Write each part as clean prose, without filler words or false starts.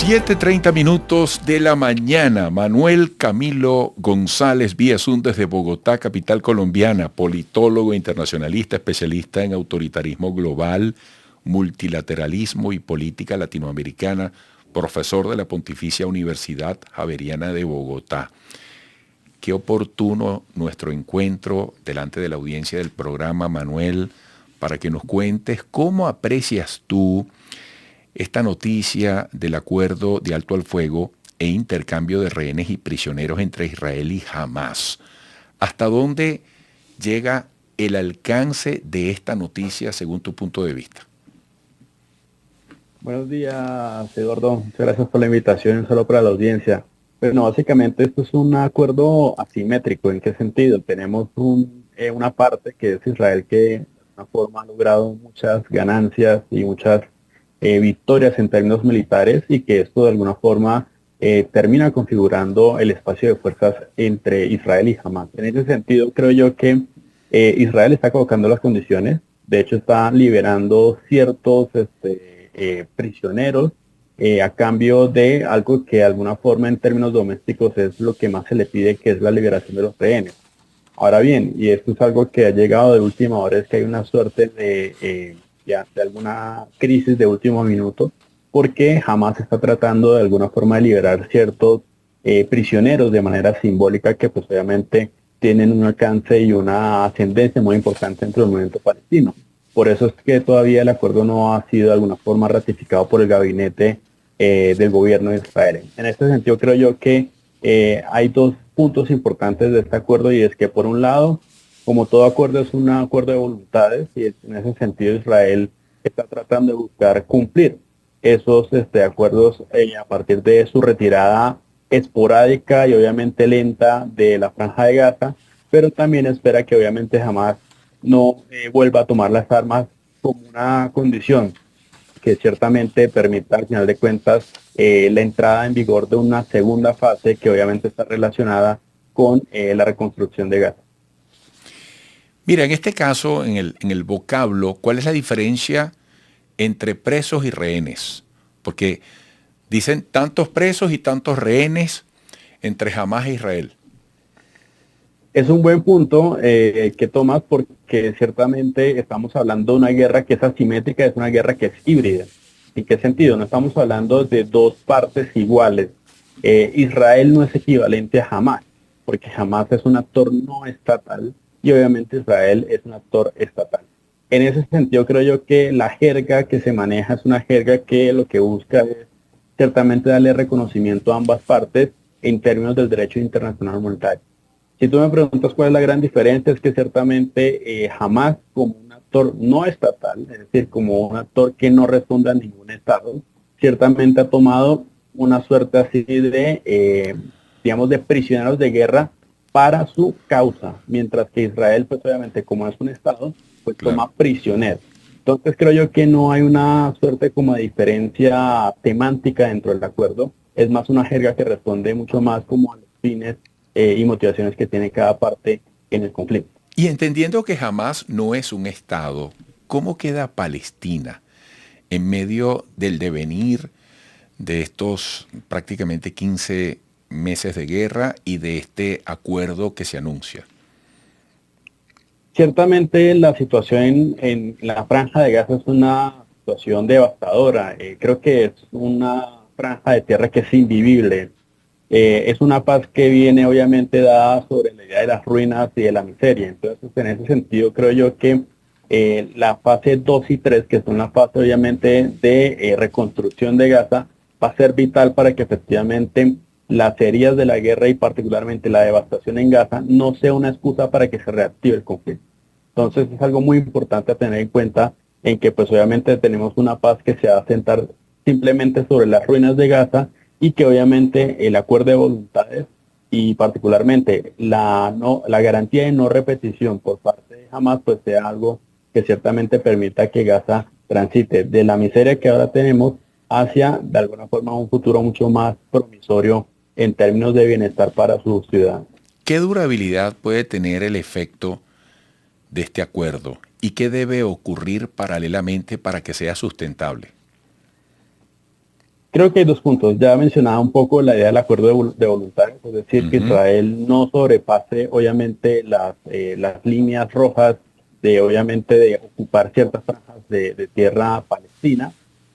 7:30 de la mañana. Manuel Camilo González Villazún desde Bogotá, capital colombiana, politólogo internacionalista, especialista en autoritarismo global, multilateralismo y política latinoamericana, profesor de la Pontificia Universidad Javeriana de Bogotá. Qué oportuno nuestro encuentro delante de la audiencia del programa, Manuel, para que nos cuentes cómo aprecias tú esta noticia del acuerdo de alto al fuego e intercambio de rehenes y prisioneros entre Israel y Hamás. ¿Hasta dónde llega el alcance de esta noticia según tu punto de vista? Buenos días, Eduardo. Muchas gracias por la invitación, solo para la audiencia. Pero no, básicamente esto es un acuerdo asimétrico. ¿En qué sentido? Tenemos una parte que es Israel que de alguna forma ha logrado muchas ganancias y muchas victorias en términos militares y que esto de alguna forma termina configurando el espacio de fuerzas entre Israel y Hamás. En ese sentido, creo yo que Israel está colocando las condiciones. De hecho, está liberando ciertos prisioneros a cambio de algo que de alguna forma en términos domésticos es lo que más se le pide, que es la liberación de los rehenes. Ahora bien, y esto es algo que ha llegado de última hora, es que hay una suerte de alguna crisis de último minuto, porque Hamas está tratando de alguna forma de liberar ciertos prisioneros de manera simbólica que pues obviamente tienen un alcance y una ascendencia muy importante dentro del movimiento palestino. Por eso es que todavía el acuerdo no ha sido de alguna forma ratificado por el gabinete del gobierno de Israel. En este sentido creo yo que hay dos puntos importantes de este acuerdo, y es que por un lado, como todo acuerdo es un acuerdo de voluntades, y en ese sentido Israel está tratando de buscar cumplir esos acuerdos a partir de su retirada esporádica y obviamente lenta de la Franja de Gaza, pero también espera que obviamente jamás no vuelva a tomar las armas como una condición que ciertamente permita al final de cuentas la entrada en vigor de una segunda fase que obviamente está relacionada con la reconstrucción de Gaza. Mira, en este caso, en el vocablo, ¿cuál es la diferencia entre presos y rehenes? Porque dicen tantos presos y tantos rehenes entre Hamás e Israel. Es un buen punto que tomas, porque ciertamente estamos hablando de una guerra que es asimétrica, es una guerra que es híbrida. ¿En qué sentido? No estamos hablando de dos partes iguales. Israel no es equivalente a Hamás, porque Hamás es un actor no estatal y obviamente Israel es un actor estatal. En ese sentido creo yo que la jerga que se maneja es una jerga que lo que busca es ciertamente darle reconocimiento a ambas partes en términos del derecho internacional humanitario. Si tú me preguntas cuál es la gran diferencia, es que ciertamente Hamás, como un actor no estatal, es decir, como un actor que no responde a ningún estado, ciertamente ha tomado una suerte así digamos, de prisioneros de guerra para su causa, mientras que Israel, pues obviamente como es un estado, pues Claro. toma prisioneros. Entonces creo yo que no hay una suerte como de diferencia semántica dentro del acuerdo, es más una jerga que responde mucho más como a los fines y motivaciones que tiene cada parte en el conflicto. Y entendiendo que Hamás no es un Estado, ¿cómo queda Palestina en medio del devenir de estos prácticamente 15 meses de guerra y de este acuerdo que se anuncia? Ciertamente la situación en la Franja de Gaza es una situación devastadora. Creo que es una franja de tierra que es invivible. Es una paz que viene obviamente dada sobre la idea de las ruinas y de la miseria. Entonces, en ese sentido, creo yo que la fase 2 y 3, que son la fase obviamente de reconstrucción de Gaza, va a ser vital para que efectivamente las heridas de la guerra y particularmente la devastación en Gaza no sea una excusa para que se reactive el conflicto. Entonces, es algo muy importante a tener en cuenta, en que pues obviamente tenemos una paz que se va a sentar simplemente sobre las ruinas de Gaza, y que obviamente el acuerdo de voluntades y particularmente la garantía de no repetición por parte de Hamas pues sea algo que ciertamente permita que Gaza transite de la miseria que ahora tenemos hacia de alguna forma un futuro mucho más promisorio en términos de bienestar para sus ciudadanos. ¿Qué durabilidad puede tener el efecto de este acuerdo y qué debe ocurrir paralelamente para que sea sustentable? Creo que hay dos puntos. Ya mencionaba un poco la idea del acuerdo de voluntarios, es decir, que Ujú. Israel no sobrepase, obviamente, las líneas rojas de, obviamente, de ocupar ciertas franjas de tierra palestina,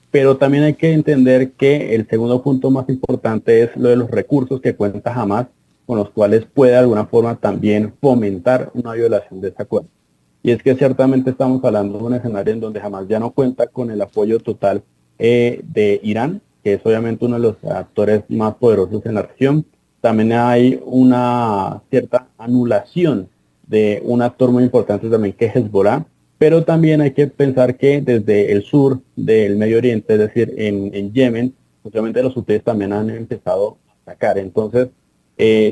pero también hay que entender que el segundo punto más importante es lo de los recursos que cuenta Hamas, con los cuales puede de alguna forma también fomentar una violación de ese acuerdo. Y es que ciertamente estamos hablando de un escenario en donde Hamas ya no cuenta con el apoyo total de Irán, que es obviamente uno de los actores más poderosos en la región. También hay una cierta anulación de un actor muy importante también que es Hezbollah, pero también hay que pensar que desde el sur del Medio Oriente, es decir, en Yemen, obviamente los hutíes también han empezado a atacar. Entonces,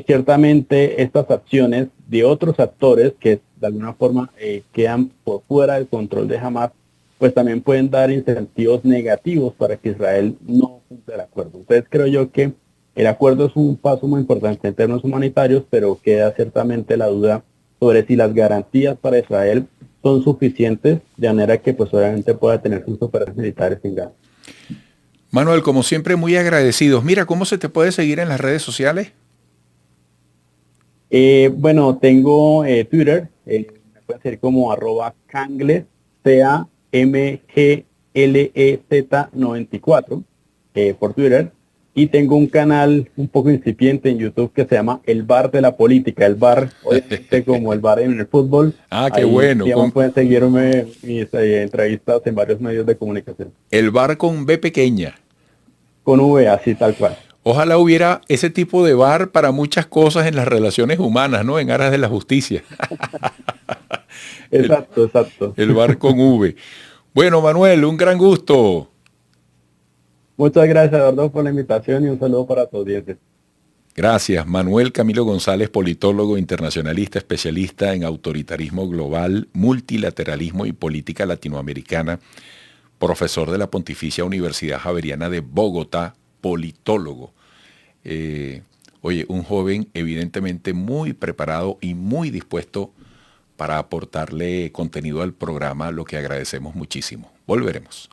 ciertamente estas acciones de otros actores que de alguna forma quedan por fuera del control de Hamas, pues también pueden dar incentivos negativos para que Israel no cumpla el acuerdo. Entonces creo yo que el acuerdo es un paso muy importante en términos humanitarios, pero queda ciertamente la duda sobre si las garantías para Israel son suficientes de manera que pues obviamente pueda tener sus operaciones militares en Gaza. Manuel, como siempre, muy agradecidos. Mira, ¿cómo se te puede seguir en las redes sociales? Bueno, tengo Twitter, me pueden seguir como @Cangles, CAMGLEZ94, por Twitter. Y tengo un canal un poco incipiente en YouTube que se llama El Bar de la Política. El bar, obviamente, como el bar en el fútbol. Ah, qué Ahí, bueno. digamos, pueden seguirme mis entrevistas en varios medios de comunicación. El bar con B pequeña. Con V, así tal cual. Ojalá hubiera ese tipo de bar para muchas cosas en las relaciones humanas, ¿no? En aras de la justicia. El, Exacto, exacto. el bar con V. Bueno, Manuel, un gran gusto. Muchas gracias, Eduardo, por la invitación y un saludo para tu audiencia. Gracias. Manuel Camilo González, politólogo, internacionalista, especialista en autoritarismo global, multilateralismo y política latinoamericana, profesor de la Pontificia Universidad Javeriana de Bogotá, politólogo. Oye, un joven evidentemente muy preparado y muy dispuesto para aportarle contenido al programa, lo que agradecemos muchísimo. Volveremos.